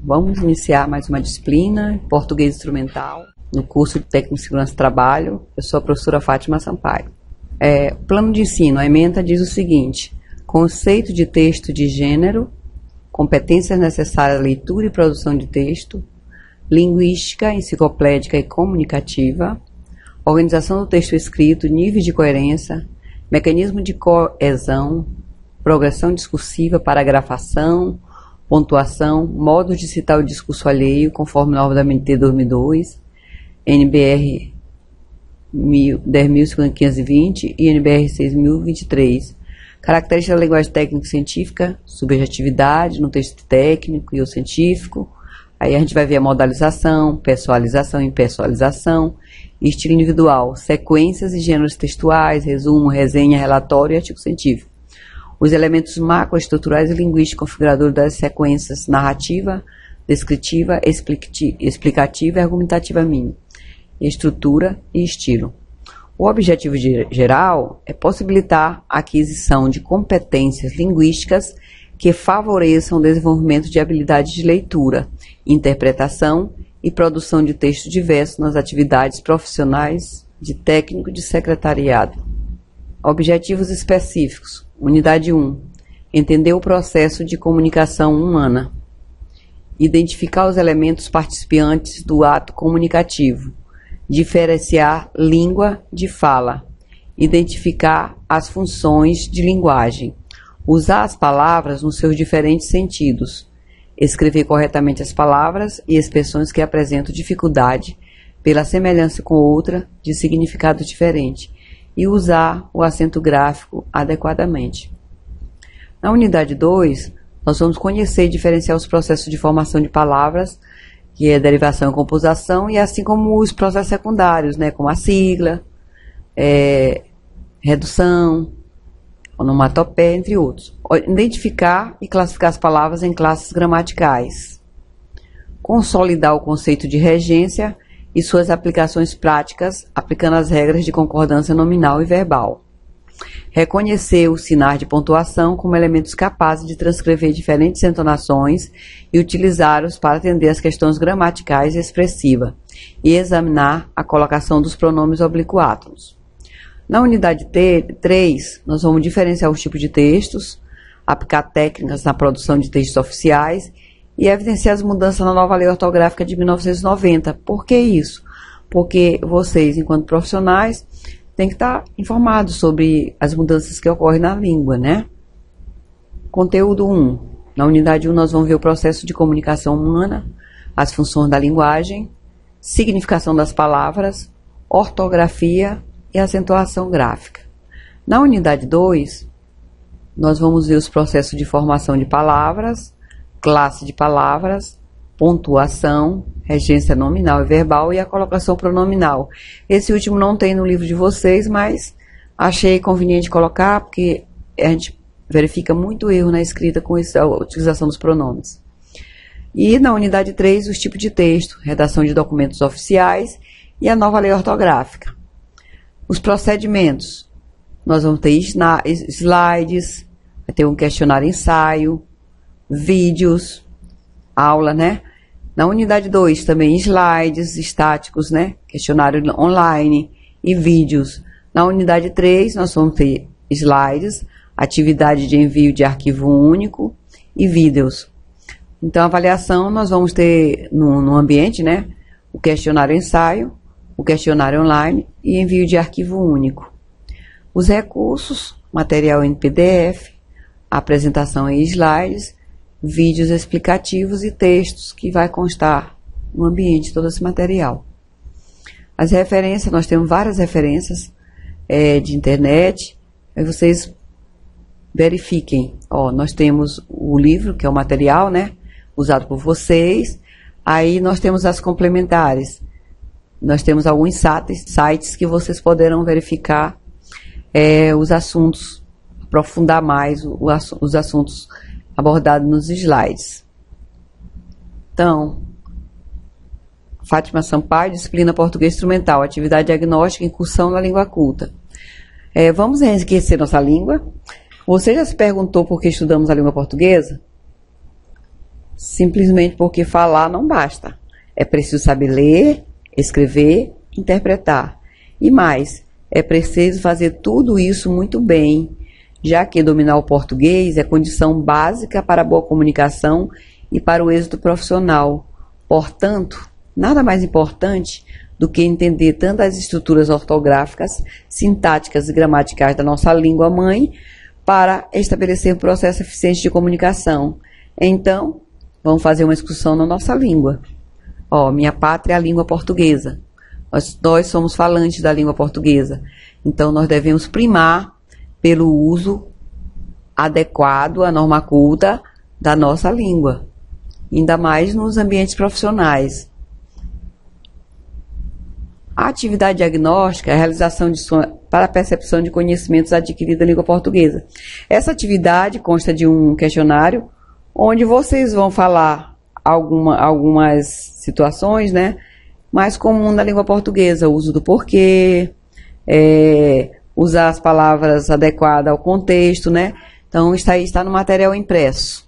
Vamos iniciar mais uma disciplina, Português Instrumental, no curso de Técnico de Segurança do Trabalho. Eu sou a professora Fátima Sampaio. O plano de ensino, a ementa diz o seguinte: conceito de texto de gênero, competências necessárias à leitura e produção de texto, linguística, enciclopédica e comunicativa, organização do texto escrito, níveis de coerência, mecanismo de coesão, progressão discursiva, paragrafação, pontuação, modos de citar o discurso alheio, conforme norma da MNT 2002, NBR 10.520 e NBR 6.023. Características da linguagem técnico-científica, subjetividade no texto técnico e o científico. Aí a gente vai ver a modalização, pessoalização e impessoalização, estilo individual, sequências e gêneros textuais, resumo, resenha, relatório e artigo científico. Os elementos macroestruturais e linguísticos configuradores das sequências narrativa, descritiva, explicativa e argumentativa mínima, estrutura e estilo. O objetivo geral é possibilitar a aquisição de competências linguísticas que favoreçam o desenvolvimento de habilidades de leitura, interpretação e produção de textos diversos nas atividades profissionais de técnico de secretariado. Objetivos específicos. Unidade 1. Entender o processo de comunicação humana. Identificar os elementos participantes do ato comunicativo. Diferenciar língua de fala. Identificar as funções de linguagem. Usar as palavras nos seus diferentes sentidos. Escrever corretamente as palavras e expressões que apresentam dificuldade pela semelhança com outra de significado diferente. E usar o acento gráfico adequadamente. Na unidade 2, nós vamos conhecer e diferenciar os processos de formação de palavras, que é derivação e composição, e assim como os processos secundários, né, como a sigla, redução, onomatopeia, entre outros. Identificar e classificar as palavras em classes gramaticais. Consolidar o conceito de regência e suas aplicações práticas, aplicando as regras de concordância nominal e verbal. Reconhecer os sinais de pontuação como elementos capazes de transcrever diferentes entonações e utilizá-los para atender às questões gramaticais e expressivas, e examinar a colocação dos pronomes obliquátulos. Na unidade 3, nós vamos diferenciar os tipos de textos, aplicar técnicas na produção de textos oficiais e evidenciar as mudanças na nova lei ortográfica de 1990. Por que isso? Porque vocês, enquanto profissionais, têm que estar informados sobre as mudanças que ocorrem na língua, né? Conteúdo 1. Na unidade 1, nós vamos ver o processo de comunicação humana, as funções da linguagem, significação das palavras, ortografia e acentuação gráfica. Na unidade 2, nós vamos ver os processos de formação de palavras, classe de palavras, pontuação, regência nominal e verbal e a colocação pronominal. Esse último não tem no livro de vocês, mas achei conveniente colocar porque a gente verifica muito erro na escrita com a utilização dos pronomes. E na unidade 3, os tipos de texto, redação de documentos oficiais e a nova lei ortográfica. Os procedimentos, nós vamos ter slides, vai ter um questionário ensaio, vídeos, aula, né? Na unidade 2 também slides estáticos, né? Questionário online e vídeos. Na unidade 3 nós vamos ter slides, atividade de envio de arquivo único e vídeos. Então a avaliação nós vamos ter no ambiente, né? O questionário ensaio, o questionário online e envio de arquivo único. Os recursos, material em PDF, apresentação em slides, vídeos explicativos e textos que vai constar no ambiente todo esse material. As referências, nós temos várias referências de internet, aí vocês verifiquem. Nós temos o livro, que é o material, né, usado por vocês, aí nós temos as complementares. Nós temos alguns sites que vocês poderão verificar os assuntos, aprofundar mais os assuntos abordados nos slides. Então, Fátima Sampaio, disciplina Português Instrumental, atividade diagnóstica, incursão na língua culta. Vamos enriquecer nossa língua. Você já se perguntou por que estudamos a língua portuguesa? simplesmente porque falar não basta. É preciso saber ler, escrever, interpretar. E mais, é preciso fazer tudo isso muito bem, já que dominar o português é condição básica para a boa comunicação e para o êxito profissional. Portanto, nada mais importante do que entender tanto as estruturas ortográficas, sintáticas e gramaticais da nossa língua mãe para estabelecer um processo eficiente de comunicação. Então, vamos fazer uma excursão na nossa língua. Minha pátria é a língua portuguesa. Nós somos falantes da língua portuguesa. Então, nós devemos primar pelo uso adequado à norma culta da nossa língua, ainda mais nos ambientes profissionais. A atividade diagnóstica é a realização para a percepção de conhecimentos adquiridos na língua portuguesa. Essa atividade consta de um questionário, onde vocês vão falar algumas situações, né, mais comuns na língua portuguesa, o uso do porquê, usar as palavras adequadas ao contexto, né? Então, isso aí está no material impresso.